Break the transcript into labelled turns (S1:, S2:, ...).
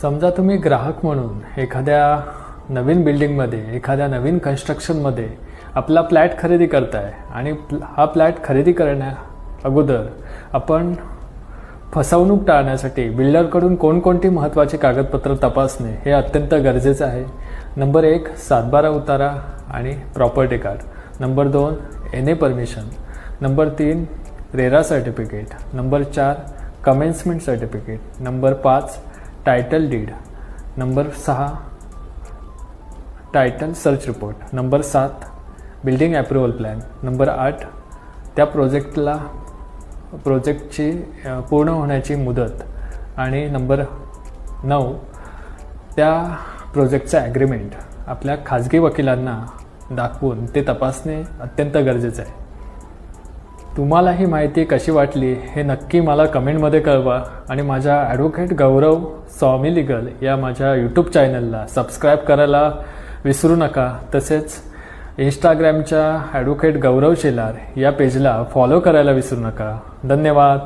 S1: समजा तुम्ही ग्राहक म्हणून एखाद्या नवीन बिल्डिंगमध्ये, एखाद्या नवीन कन्स्ट्रक्शनमध्ये आपला फ्लॅट खरेदी करताय आणि हा फ्लॅट खरेदी करण्या अगोदर आपण फसवणूक टाळण्यासाठी बिल्डरकडून कोणकोणती महत्त्वाची कागदपत्र तपासणे हे अत्यंत गरजेचं आहे. नंबर 1 7/12 उतारा आणि property card. Number 2 NA permission. Number 3 RERA certificate. Number 4 commencement certificate. Number 5 title deed. Number 6 title search report. Number 7 building approval plan. Number 8 त्या प्रोजेक्टची पूर्ण होण्याची मुदत. आणि नंबर 9 त्या प्रोजेक्टचा ॲग्रीमेंट आपल्या खाजगी वकिलांना दाखवून ते तपासणे अत्यंत गरजेचं आहे. तुम्हाला ही माहिती कशी वाटली हे नक्की मला कमेंटमध्ये कळवा आणि माझ्या ॲडव्होकेट गौरव स्वामी लिगल या माझ्या यूट्यूब चॅनलला सबस्क्राईब करायला विसरू नका. तसेच इंस्टाग्रामच्या ॲडव्होकेट गौरव शेलार या पेजला फॉलो करायला विसरू नका. धन्यवाद.